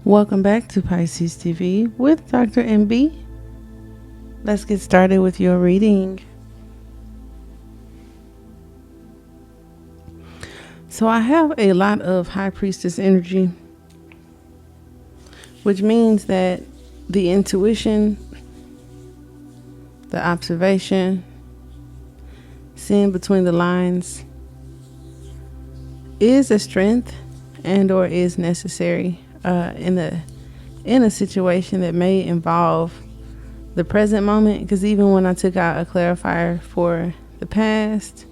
Welcome back to Pisces TV with Dr. MB. Let's get started with your reading. So I have a lot of High Priestess energy, which means that the intuition, the observation, seeing between the lines is a strength and or is necessary in a situation that may involve the present moment. Because even when I took out a clarifier for the past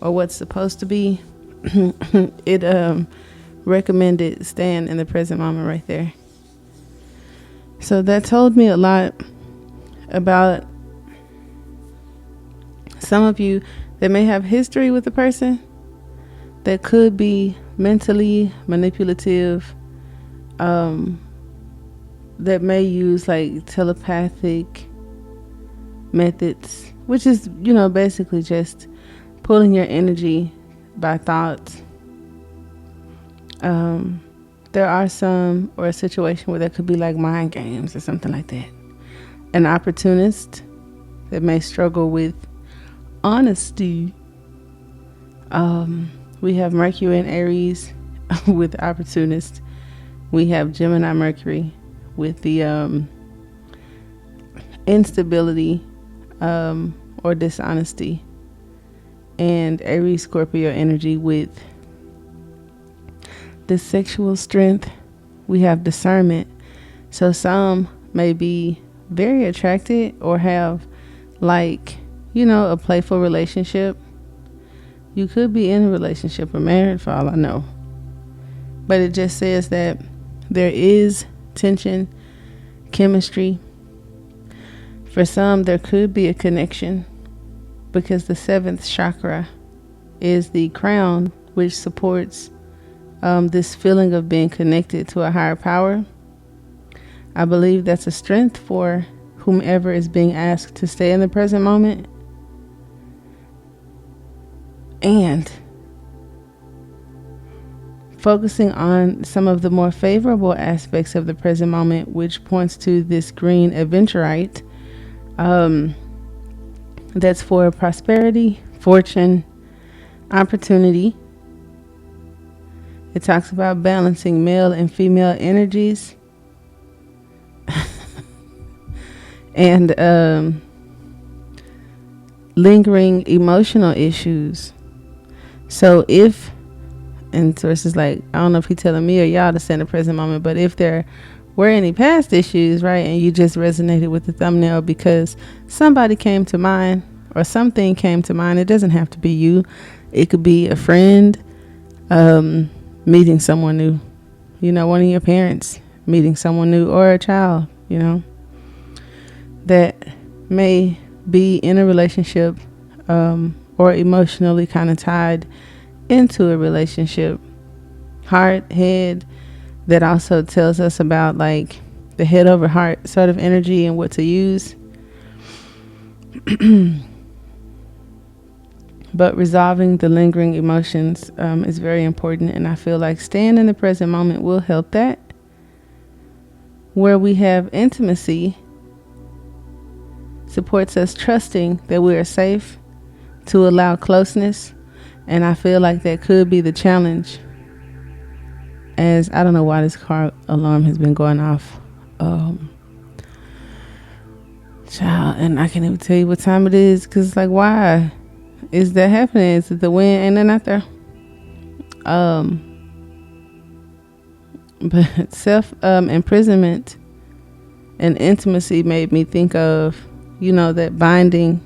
or what's supposed to be, it recommended staying in the present moment right there. So that told me a lot about some of you that may have history with the person that could be mentally manipulative, that may use like telepathic methods, which is, basically just pulling your energy by thoughts. There are some, or a situation where there could be like mind games or something like that. An opportunist that may struggle with honesty. We have Mercury and Aries with opportunist. We have Gemini Mercury with the instability or dishonesty, and Aries Scorpio energy with the sexual strength. We have discernment. So some may be very attracted or have a playful relationship. You could be in a relationship or married for all I know. But it just says that there is tension, chemistry. For some, there could be a connection because the 7th chakra is the crown, which supports this feeling of being connected to a higher power. I believe that's a strength for whomever is being asked to stay in the present moment. And focusing on some of the more favorable aspects of the present moment, which points to this green adventurite. That's for prosperity, fortune, opportunity. It talks about balancing male and female energies. And lingering emotional issues. So and sources like, I don't know if he's telling me or y'all to stay in the present moment, but if there were any past issues, right, and you just resonated with the thumbnail because somebody came to mind or something came to mind, it doesn't have to be you. It could be a friend meeting someone new, one of your parents meeting someone new, or a child, that may be in a relationship or emotionally kind of tied into a relationship. Heart, head, that also tells us about like the head over heart sort of energy and what to use. But resolving the lingering emotions is very important, and I feel like staying in the present moment will help that. Where we have intimacy supports us trusting that we are safe to allow closeness. And I feel like that could be the challenge, as I don't know why this car alarm has been going off. Child, and I can't even tell you what time it is, because like, why is that happening? Is it the wind? Ain't nothing out there? But self imprisonment and intimacy made me think of, that binding,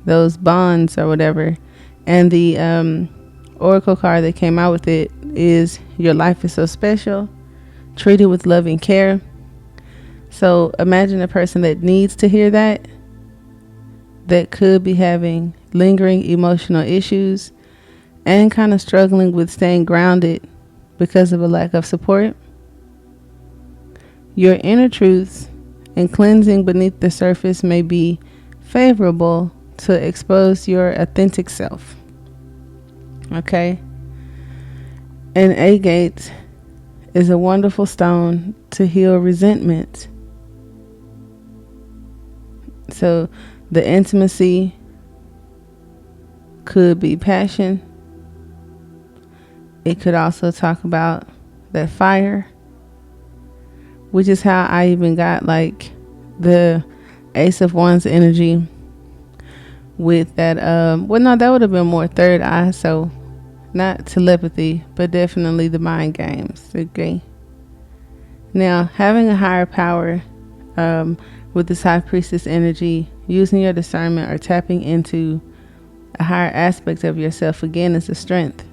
those bonds or whatever. And the oracle card that came out with it is your life is so special, treated with loving care. So imagine a person that needs to hear that could be having lingering emotional issues and kind of struggling with staying grounded because of a lack of support. Your inner truths and cleansing beneath the surface may be favorable to expose your authentic self. Okay? And agate is a wonderful stone to heal resentment. So the intimacy could be passion. It could also talk about that fire, which is how I even got like the Ace of Wands energy with that. Well, no, that would have been more third eye. So not telepathy, but definitely the mind games. Okay. Now, having a higher power with this high priestess energy, using your discernment or tapping into a higher aspect of yourself, again, is a strength,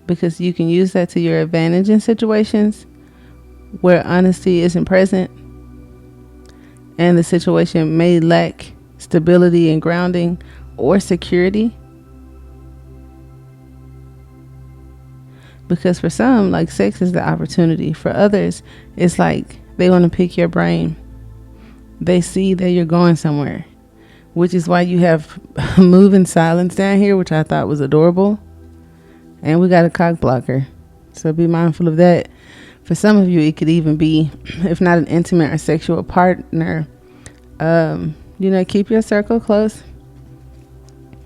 because you can use that to your advantage in situations where honesty isn't present and the situation may lack stability and grounding or security. Because for some, like, sex is the opportunity. For others, it's like they want to pick your brain. They see that you're going somewhere, which is why you have moving silence down here, which I thought was adorable. And we got a cock blocker, so be mindful of that. For some of you, it could even be, if not an intimate or sexual partner, keep your circle close,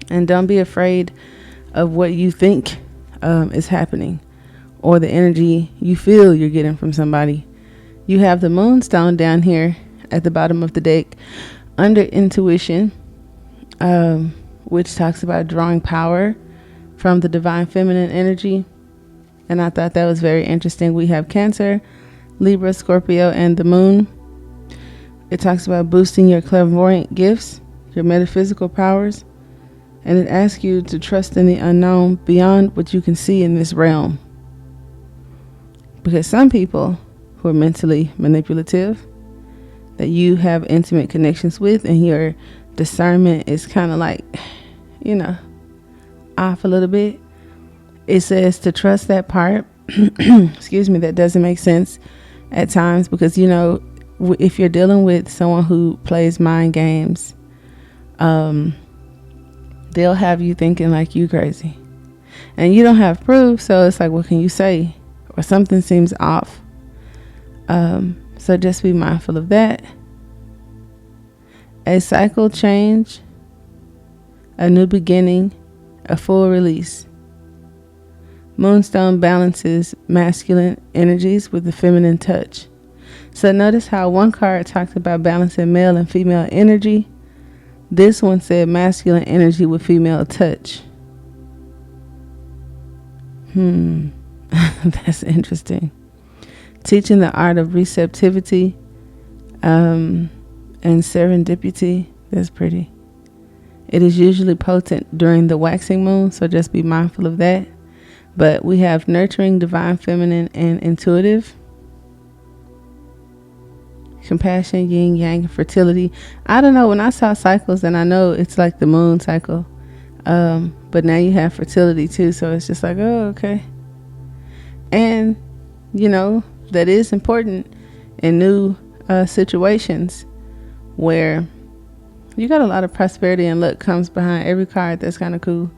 and don't be afraid of what you think is happening, or the energy you feel you're getting from somebody. You have the moonstone down here at the bottom of the deck under intuition, which talks about drawing power from the divine feminine energy. And I thought that was very interesting. We have Cancer, Libra, Scorpio, and the moon. It talks about boosting your clairvoyant gifts, your metaphysical powers, and it asks you to trust in the unknown beyond what you can see in this realm. Because some people who are mentally manipulative, that you have intimate connections with, and your discernment is kind of like, off a little bit. It says to trust that part, excuse me, that doesn't make sense at times, because, if you're dealing with someone who plays mind games, they'll have you thinking like you crazy, and you don't have proof. So it's like, what can you say? Or something seems off. So just be mindful of that. A cycle change, a new beginning, a full release. Moonstone balances masculine energies with the feminine touch. So notice how one card talked about balancing male and female energy. This one said masculine energy with female touch. That's interesting. Teaching the art of receptivity and serendipity. That's pretty. It is usually potent during the waxing moon, so just be mindful of that. But we have nurturing, divine feminine, and intuitive. Compassion, yin, yang, fertility. I don't know, when I saw cycles, and I know it's like the moon cycle, but now you have fertility too, so it's just like, oh, okay. And that is important in new situations where you got a lot of prosperity and luck comes behind every card. That's kind of cool.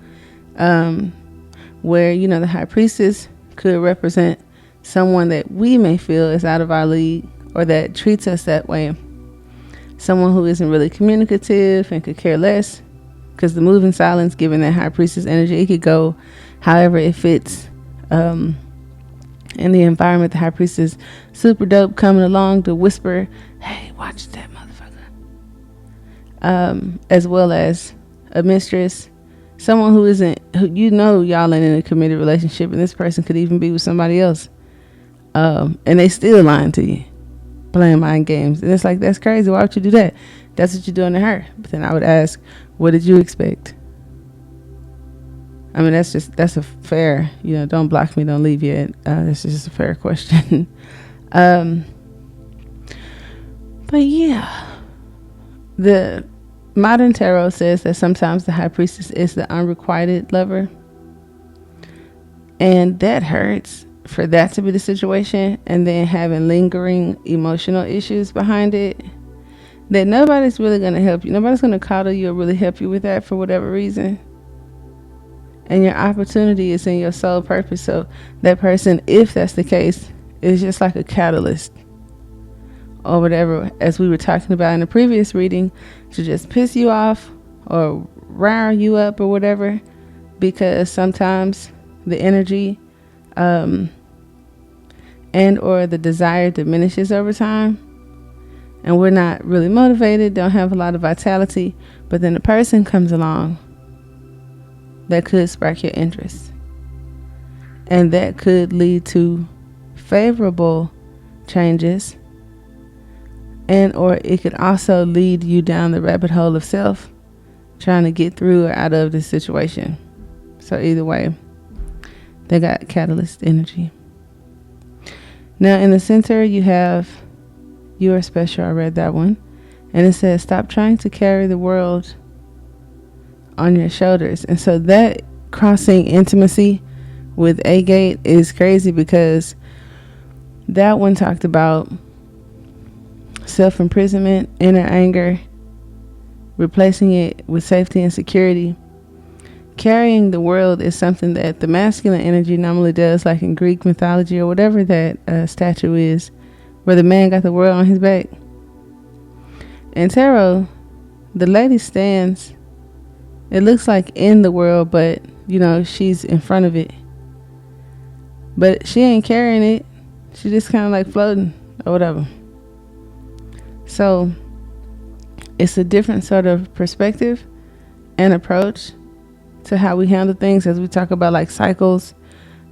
Where the high priestess could represent someone that we may feel is out of our league, or that treats us that way. Someone who isn't really communicative and could care less, because the moving silence, given that high priestess energy, it could go however it fits. In the environment, the high priestess super dope, coming along to whisper, hey, watch that motherfucker. As well as a mistress, someone who y'all ain't in a committed relationship, and this person could even be with somebody else, and they still lying to you, playing mind games. And it's like, that's crazy. Why would you do that? That's what you're doing to her. But then I would ask, what did you expect? I mean, that's a fair, don't block me, don't leave yet. That's just a fair question. But yeah, the modern tarot says that sometimes the high priestess is the unrequited lover. And that hurts, for that to be the situation, and then having lingering emotional issues behind it, that nobody's really going to help you. Nobody's going to coddle you or really help you with that for whatever reason. and your opportunity is in your soul purpose. So that person, if that's the case, is just like a catalyst or whatever, as we were talking about in the previous reading, to just piss you off or rile you up or whatever, because sometimes the energy and or the desire diminishes over time, and we're not really motivated, don't have a lot of vitality, but then a person comes along that could spark your interest, and that could lead to favorable changes, and or it could also lead you down the rabbit hole of self, trying to get through or out of this situation. So either way, they got catalyst energy. Now in the center you have You Are Special. I read that one, and it says stop trying to carry the world on your shoulders. And so that crossing intimacy with Agate is crazy, because that one talked about self-imprisonment, inner anger, replacing it with safety and security. Carrying the world is something that the masculine energy normally does, like in Greek mythology or whatever that statue is, where the man got the world on his back. In tarot, the lady stands, it looks like in the world, but she's in front of it, but she ain't carrying it. She just kind of like floating or whatever. So it's a different sort of perspective and approach to how we handle things, as we talk about like cycles.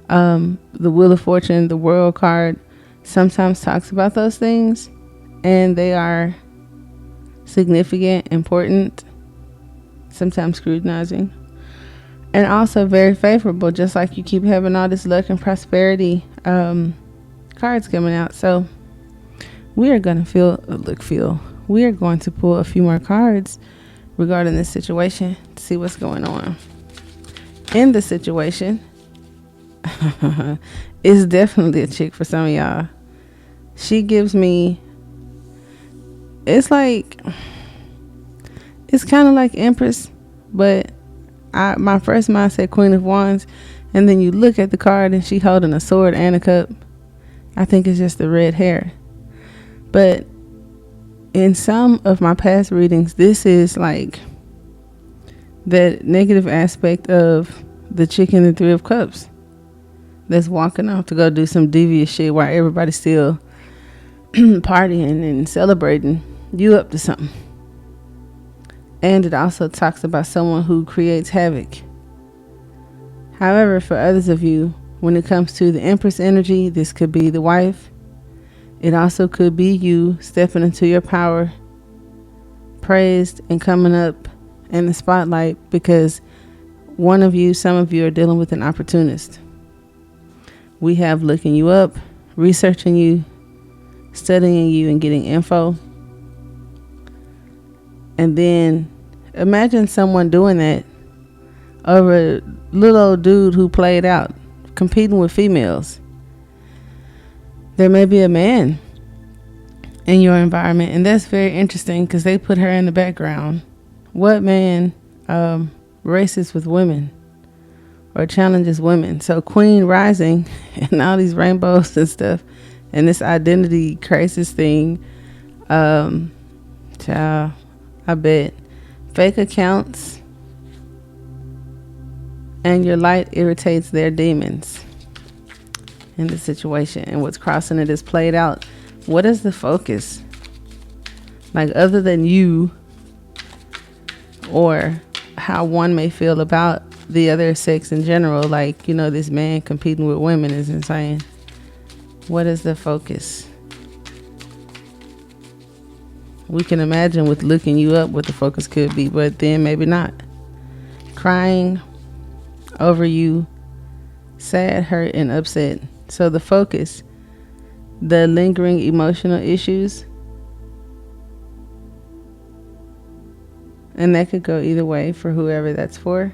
The Wheel of Fortune, the World card, sometimes talks about those things, and they are significant, important, sometimes scrutinizing, and also very favorable, just like you keep having all this luck and prosperity cards coming out. So we are going to we are going to pull a few more cards regarding this situation to see what's going on. In the situation, it's definitely a chick for some of y'all. She gives me, it's kind of like Empress, but my first mind said Queen of Wands, and then you look at the card and she holding a sword and a cup. I think it's just the red hair. But in some of my past readings, this is like that negative aspect of the chick in the Three of Cups that's walking off to go do some devious shit while everybody's still partying and celebrating. You up to something. And it also talks about someone who creates havoc. However, for others of you, when it comes to the Empress energy, this could be the wife. It also could be you stepping into your power, praised and coming up in the spotlight, because some of you are dealing with an opportunist. We have looking you up, researching you, studying you, and getting info. And then imagine someone doing that over a little old dude who played out, competing with females. There may be a man in your environment, and that's very interesting because they put her in the background. What man races with women or challenges women? So Queen rising and all these rainbows and stuff, and this identity crisis thing. Child, I bet fake accounts, and your light irritates their demons in the situation. And what's crossing it is played out. What is the focus? Like, other than you or how one may feel about the other sex in general, like, this man competing with women is insane. What is the focus? We can imagine with looking you up what the focus could be, but then maybe not. Crying over you, sad, hurt, and upset. So the focus, the lingering emotional issues, and that could go either way for whoever that's for.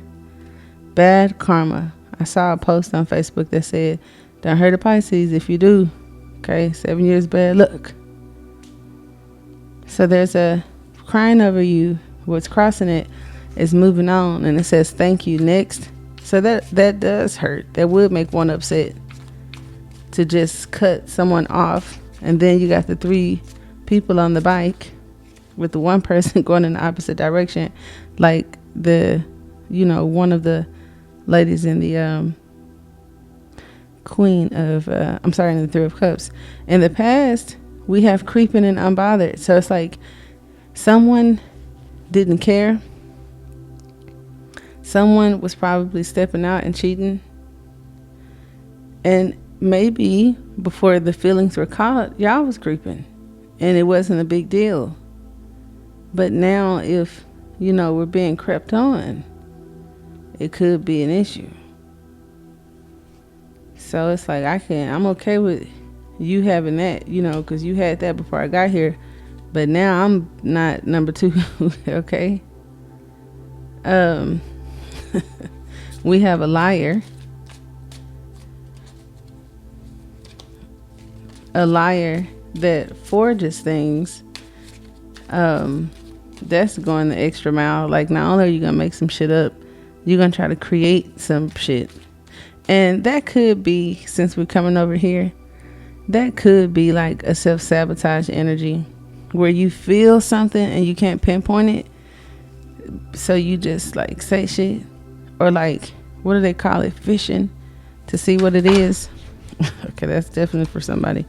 Bad karma. I saw a post on Facebook that said, don't hurt a Pisces. If you do, okay, 7 years bad luck. So there's a crying over you. What's crossing it is moving on, and it says thank you next. So that does hurt. That would make one upset to just cut someone off. And then you got the 3 people on the bike with the one person going in the opposite direction. Like one of the ladies in the Queen of, in the 3 of Cups. In the past, we have creeping and unbothered. So it's like someone didn't care. Someone was probably stepping out and cheating. And maybe before the feelings were caught, y'all was creeping. And it wasn't a big deal. But now if, we're being crept on, it could be an issue. So it's like I'm okay with you having that, because you had that before I got here. But now I'm not number 2, okay? We have a liar. A liar that forges things. That's going the extra mile. Like, not only are you gonna make some shit up, you're gonna try to create some shit. And that could be, since we're coming over here, that could be like a self-sabotage energy where you feel something and you can't pinpoint it. So you just like say shit, or like, what do they call it? Fishing to see what it is. Okay, that's definitely for somebody.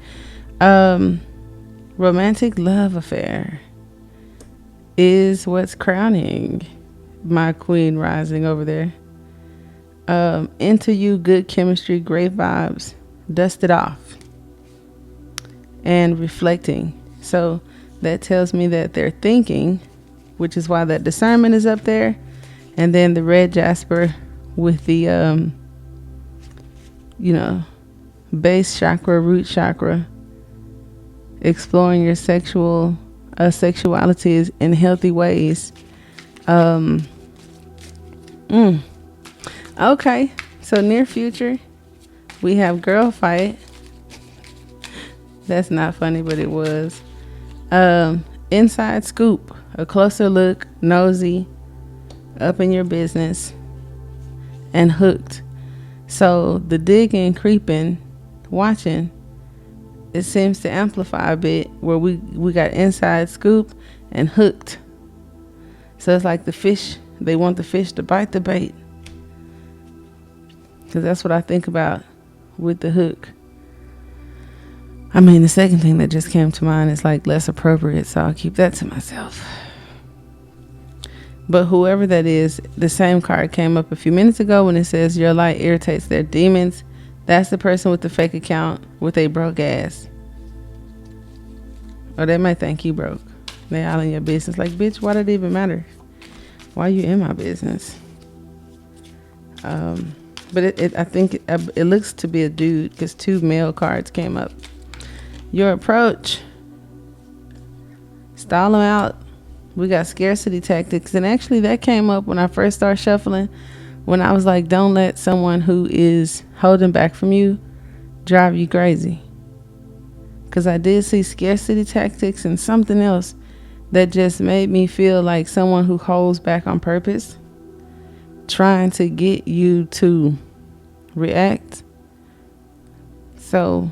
Romantic love affair is what's crowning my queen rising over there. Into you, good chemistry, great vibes, dust it off, and reflecting. So that tells me that they're thinking, which is why that discernment is up there. And then the red jasper with the base chakra, root chakra, exploring your sexuality in healthy ways. Okay, so near future, we have girl fight. That's not funny, but it was. Inside scoop, a closer look, nosy, up in your business, and hooked. So the digging, creeping, watching, it seems to amplify a bit, where we got inside scoop and hooked. So it's like the fish, they want the fish to bite the bait. Because that's what I think about with the hook. I mean, the second thing that just came to mind is like less appropriate, so I'll keep that to myself. But whoever that is, the same card came up a few minutes ago when it says your light irritates their demons. That's the person with the fake account with a broke ass. Or they might think you broke. They all in your business. Like, bitch, why did it even matter? Why are you in my business? But I think it looks to be a dude, because 2 male cards came up. Your approach, stall them out. We got scarcity tactics, and actually that came up when I first started shuffling, when I was like, don't let someone who is holding back from you drive you crazy. Because I did see scarcity tactics and something else that just made me feel like someone who holds back on purpose, trying to get you to react. So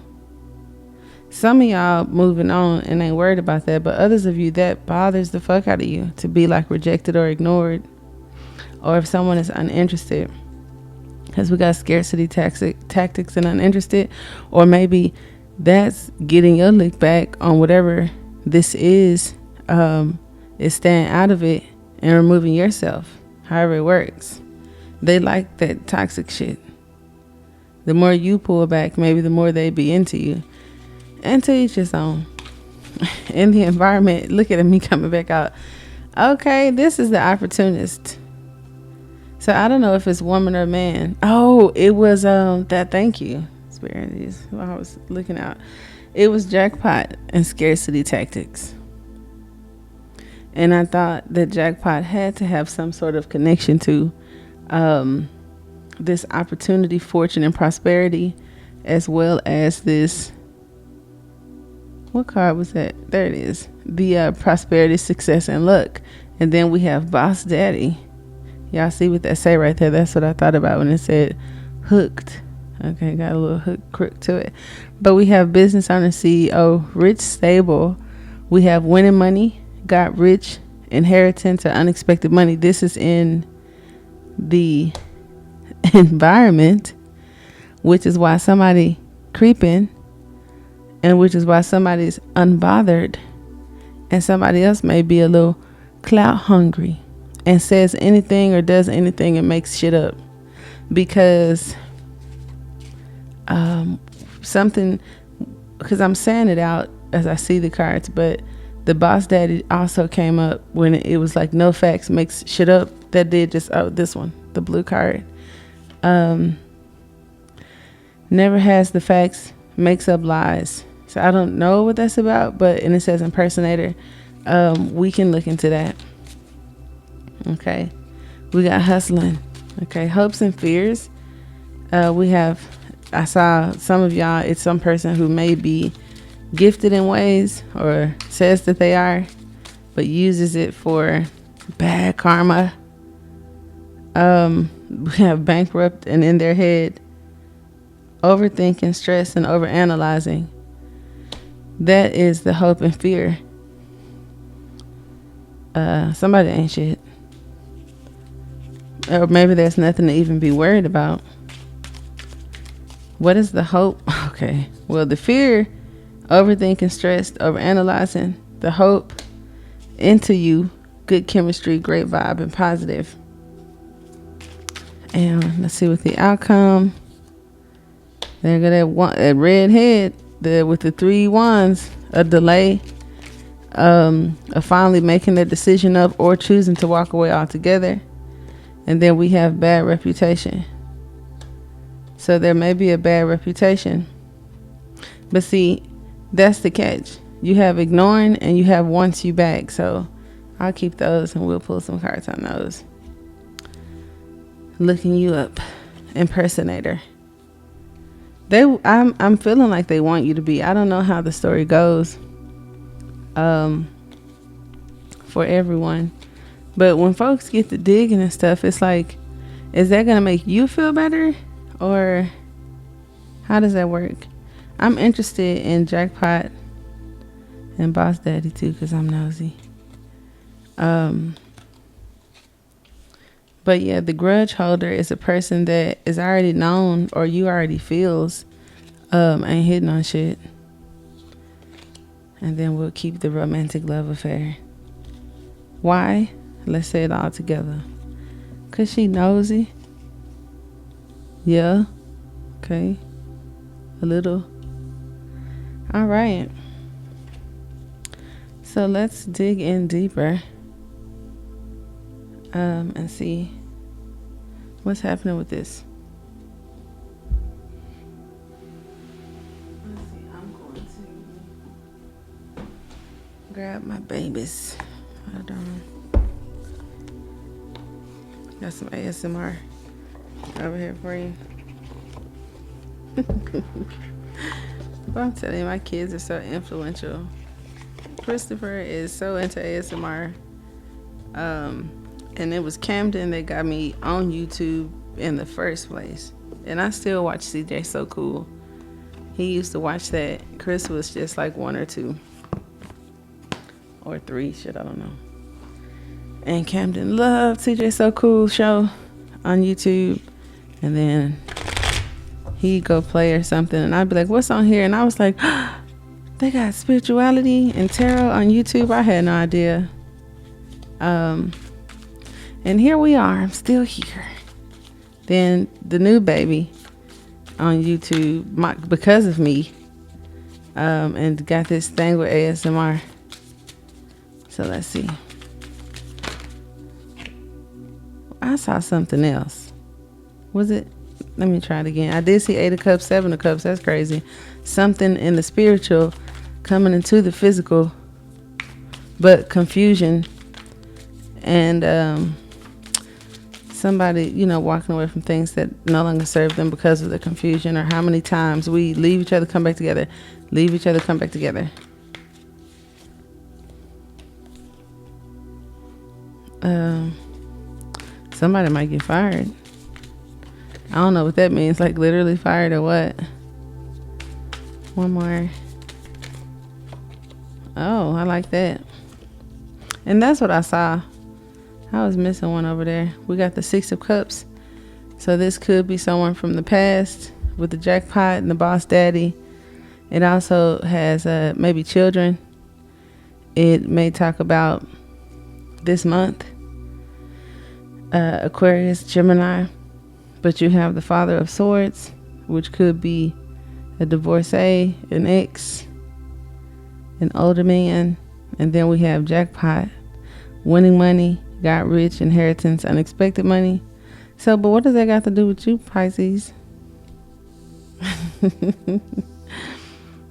some of y'all moving on and ain't worried about that, but others of you, that bothers the fuck out of you to be like rejected or ignored, or if someone is uninterested, because we got scarcity tactics and uninterested. Or maybe that's getting your lick back on whatever this is staying out of it and removing yourself, however it works. They like that toxic shit. The more you pull back, maybe the more they be into you. And to each his own. In the environment, look at me coming back out. Okay, this is the opportunist. So I don't know if it's woman or man. Oh, it was that. Thank you, Spirit. While I was looking out, it was jackpot and scarcity tactics. And I thought that jackpot had to have some sort of connection to this opportunity, fortune, and prosperity, as well as this. What card was that? There it is. The prosperity, success, and luck. And then we have boss daddy. Y'all see what that say right there? That's what I thought about when it said hooked. Okay, got a little hook crook to it. But we have business owner, CEO, rich, stable. We have winning money, got rich, inheritance, or unexpected money. This is in the environment, which is why somebody creeping, and which is why somebody's unbothered, and somebody else may be a little clout hungry and says anything or does anything and makes shit up because something, because I'm saying it out as I see the cards, but the boss daddy also came up when it was like no facts makes shit up. That did just, this one, the blue card, never has the facts, makes up lies. So I don't know what that's about, and it says impersonator. We can look into that. Okay, we got hustling. Okay, hopes and fears. I saw some of y'all, it's some person who may be gifted in ways or says that they are, but uses it for bad karma. We have bankrupt and in their head, overthinking, stress, and overanalyzing. That is the hope and fear. Somebody ain't shit. Or maybe there's nothing to even be worried about. What is the hope? Okay. Well, the fear, overthinking, stressed, overanalyzing. The hope, into you, good chemistry, great vibe, and positive. And let's see what the outcome. There go that red head with the 3 wands. A delay, of finally making the decision of or choosing to walk away altogether. And then we have bad reputation. So there may be a bad reputation. But see, that's the catch. You have ignoring and you have wants you back. So I'll keep those and we'll pull some cards on those. Looking you up. Impersonator. I'm feeling like they want you to be. I don't know how the story goes for everyone. But when folks get to digging and stuff, it's like, is that going to make you feel better? Or how does that work? I'm interested in Jackpot and Boss Daddy too, because I'm nosy. But yeah, the grudge holder is a person that is already known or you already feels ain't hitting on shit. And then we'll keep the romantic love affair. Why? Let's say it all together. 'Cause she nosy. Yeah. Okay. A little. All right. So let's dig in deeper. And see what's happening with this. Let's see. I'm going to grab my babies. Hold on. Got some ASMR over here for you. Well, I'm telling you, my kids are so influential. Christopher is so into ASMR. And it was Camden that got me on YouTube in the first place. And I still watch CJ So Cool. He used to watch that. Chris was just like 1 or 2. Or 3, shit, I don't know. And Camden loved CJ So Cool show on YouTube. And then he'd go play or something. And I'd be like, what's on here? And I was like, they got spirituality and tarot on YouTube. I had no idea. And here we are. I'm still here. Then the new baby on YouTube, because of me, and got this thing with ASMR. So let's see. I saw something else. Was it? Let me try it again. I did see 8 of Cups, 7 of Cups. That's crazy. Something in the spiritual coming into the physical, but confusion and somebody, walking away from things that no longer serve them because of the confusion, or how many times we leave each other, come back together, leave each other, come back together. So Somebody might get fired. I don't know what that means, like literally fired or what. One more. Oh, I like that. And that's what I saw. I was missing one over there. We got the 6 of Cups. So this could be someone from the past with the jackpot and the boss daddy. It also has maybe children. It may talk about this month, Aquarius, Gemini. But you have the Father of Swords, which could be a divorcee, an ex, an older man. And then we have jackpot, winning money, got rich, inheritance, unexpected money. So, but what does that got to do with you, Pisces?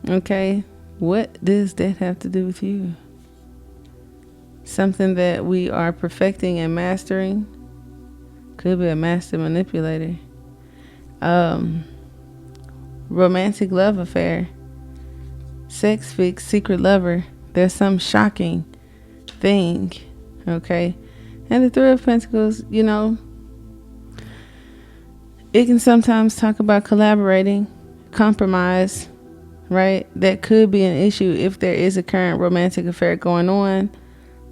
Okay, what does that have to do with you? Something that we are perfecting and mastering. Could be a master manipulator. Romantic love affair. Sex fix, secret lover. There's some shocking thing. Okay. And the 3 of Pentacles, you know, it can sometimes talk about collaborating, compromise, right? That could be an issue if there is a current romantic affair going on.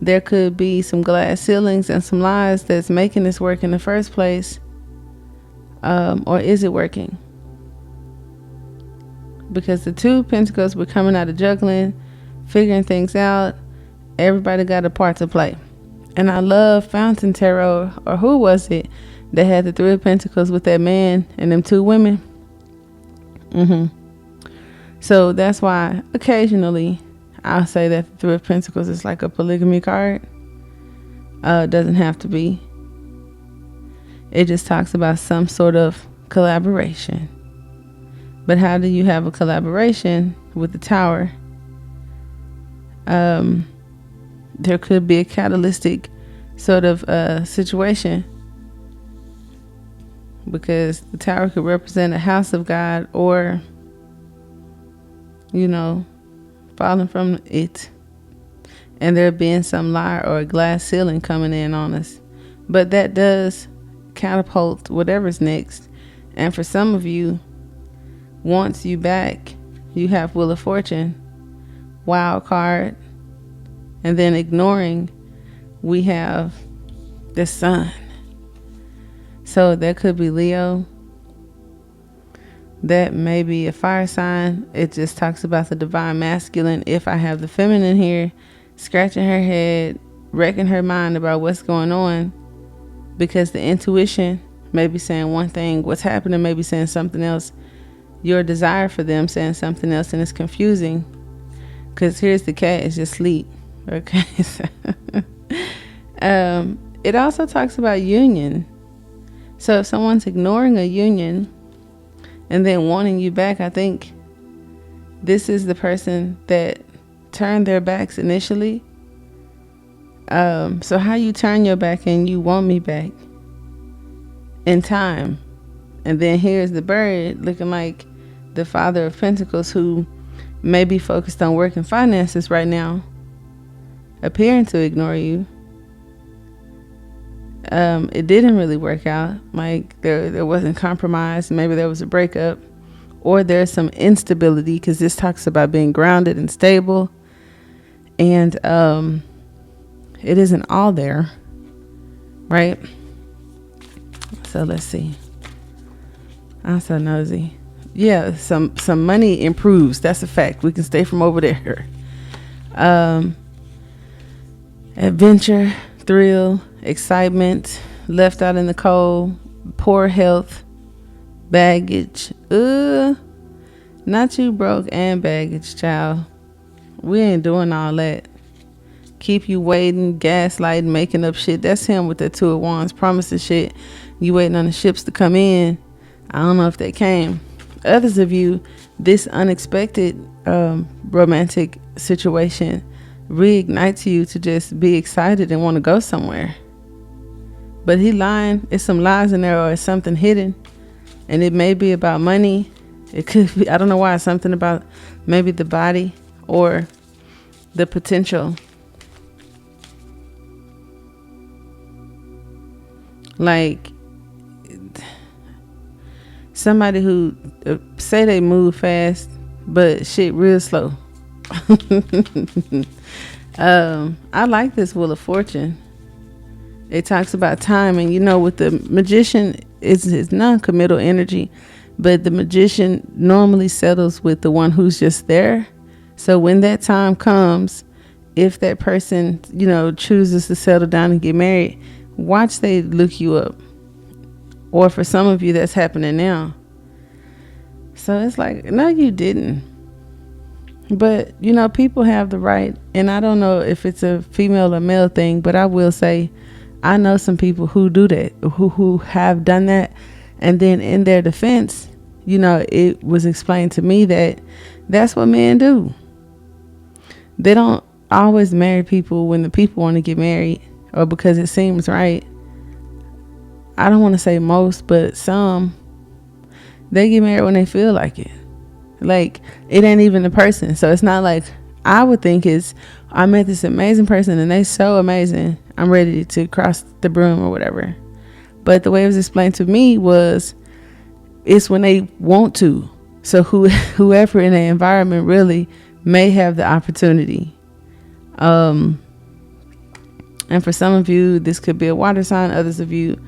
There could be some glass ceilings and some lies that's making this work in the first place. Or is it working? Because the 2 of Pentacles, we're coming out of juggling, figuring things out. Everybody got a part to play. And I love Fountain Tarot, or who was it that had the 3 of Pentacles with that man and them 2 women? So that's why occasionally I'll say that the 3 of Pentacles is like a polygamy card. It doesn't have to be. It just talks about some sort of collaboration. But how do you have a collaboration with the Tower? There could be a catalytic sort of situation, because the Tower could represent a house of God, or, you know, falling from it, and there being some lie or a glass ceiling coming in on us. But that does catapult whatever's next. And for some of you, once you back, you have Wheel of Fortune, Wild card, and then ignoring, we have the Sun. So that could be Leo. That may be a fire sign. It just talks about the divine masculine. If I have the feminine here, scratching her head, wrecking her mind about what's going on, because the intuition may be saying one thing, what's happening may be saying something else. Your desire for them saying something else, and it's confusing. Because here's the cat, it's just sleep. Okay. It also talks about union. So if someone's ignoring a union and then wanting you back, I think this is the person that turned their backs initially. So how you turn your back and you want me back in time. And then here's the bird looking like the Father of Pentacles, who may be focused on work and finances right now, appearing to ignore you. It didn't really work out. Like there wasn't compromise. Maybe there was a breakup, or there's some instability, because this talks about being grounded and stable. And it isn't all there, right? So let's see. I'm so nosy. Yeah, some money improves. That's a fact. We can stay from over there. Adventure, thrill, excitement, left out in the cold, poor health, baggage. Not you broke and baggage, child. We ain't doing all that. Keep you waiting, gaslighting, making up shit. That's him with the 2 of Wands, promising shit. You waiting on the ships to come in. I don't know if they came. Others of you, this unexpected romantic situation reignites you to just be excited and want to go somewhere. But he lying. It's some lies in there, or it's something hidden. And it may be about money. It could be, I don't know why, something about maybe the body or the potential. Like somebody who say they move fast, but shit real slow. I like this Wheel of Fortune. It talks about time, and with the magician, it's non-committal energy, but the magician normally settles with the one who's just there. So when that time comes, if that person chooses to settle down and get married, watch they look you up. Or for some of you, that's happening now. So it's like, no, you didn't. But people have the right, and I don't know if it's a female or male thing, but I will say I know some people who do that, who have done that. And then in their defense, it was explained to me that that's what men do. They don't always marry people when the people want to get married or because it seems right. I don't want to say most, but some, they get married when they feel like it. Like, it ain't even the person. So it's not like, I would think I met this amazing person and they so amazing, I'm ready to cross the broom or whatever. But the way it was explained to me was, it's when they want to. So whoever in the environment really may have the opportunity. And for some of you, this could be a water sign. Others of you,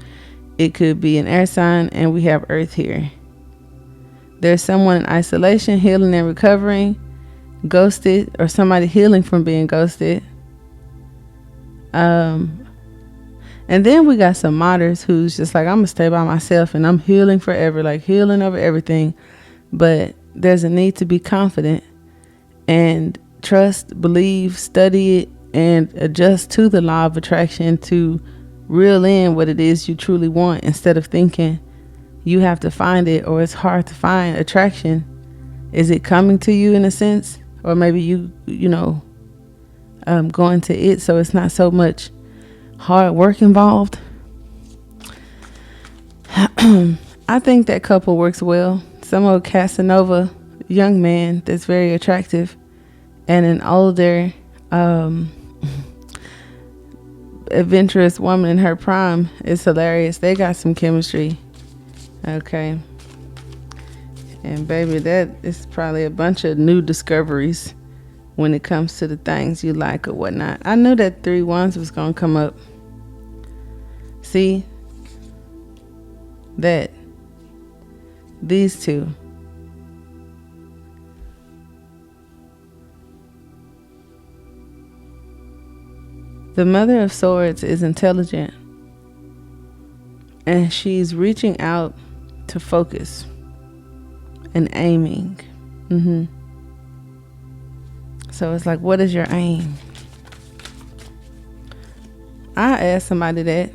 it could be an air sign, and we have Earth here. There's someone in isolation, healing and recovering, ghosted, or somebody healing from being ghosted. And then we got some martyrs who's just like, I'm gonna stay by myself and I'm healing forever, like healing over everything. But there's a need to be confident and trust, believe, study it, and adjust to the law of attraction to reel in what it is you truly want, instead of thinking you have to find it, or it's hard to find attraction. Is it coming to you in a sense? Or maybe you going to it, so it's not so much hard work involved. I think that couple works well. Some old Casanova young man that's very attractive, and an older adventurous woman in her prime is hilarious. They got some chemistry. Okay. And baby, that is probably a bunch of new discoveries when it comes to the things you like or whatnot. I knew that 3 wands was going to come up. See? That. These two. The Mother of Swords is intelligent, and she's reaching out to focus and aiming. So it's like, what is your aim? I asked somebody that,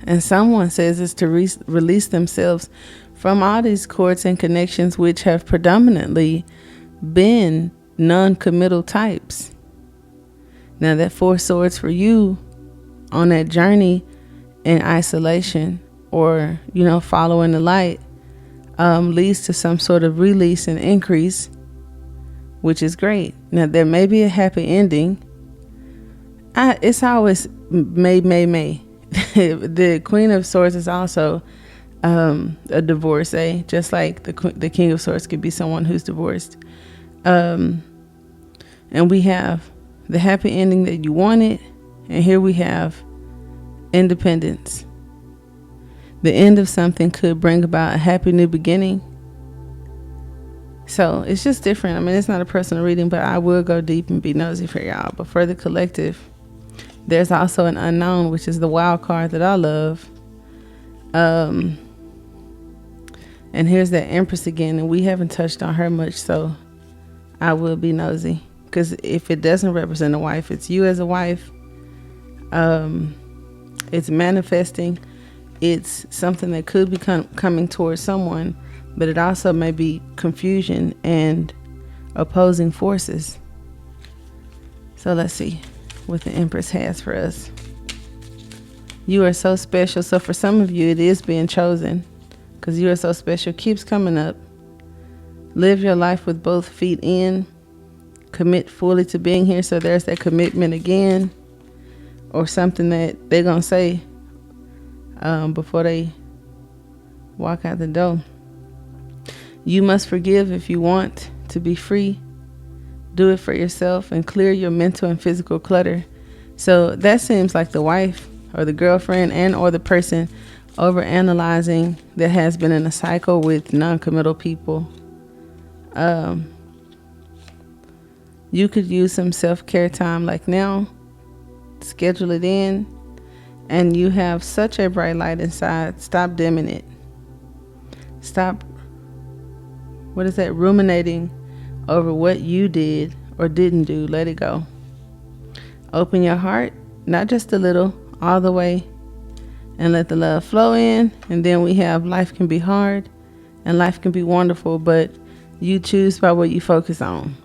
and someone says it's to release themselves from all these cords and connections which have predominantly been non-committal types. Now that 4 swords for you on that journey in isolation, or following the light, leads to some sort of release and increase, which is great. Now there may be a happy ending. It's always may. The Queen of Swords is also a divorcee, just like the King of Swords could be someone who's divorced. And we have the happy ending that you wanted, and here we have independence. The end of something could bring about a happy new beginning. So it's just different. I mean, it's not a personal reading, but I will go deep and be nosy for y'all. But for the collective, there's also an unknown, which is the wild card that I love. And here's that Empress again, and we haven't touched on her much, so I will be nosy. Because if it doesn't represent a wife, it's you as a wife. It's manifesting. It's something that could be coming towards someone, but it also may be confusion and opposing forces. So let's see what the Empress has for us. You are so special. So for some of you, it is being chosen, because you are so special keeps coming up. Live your life with both feet in. Commit fully to being here. So there's that commitment again, or something that they're going to say, before they walk out the door. You must forgive if you want to be free. Do it for yourself and clear your mental and physical clutter. So that seems like the wife or the girlfriend and or the person overanalyzing that has been in a cycle with non-committal people. You could use some self-care time like now. Schedule it in. And you have such a bright light inside. Stop dimming it. Stop, ruminating over what you did or didn't do. Let it go. Open your heart, not just a little, all the way, and let the love flow in. And then we have life can be hard and life can be wonderful, but you choose by what you focus on.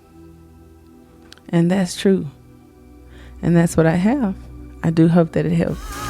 And that's true. And that's what I have. I do hope that it helps.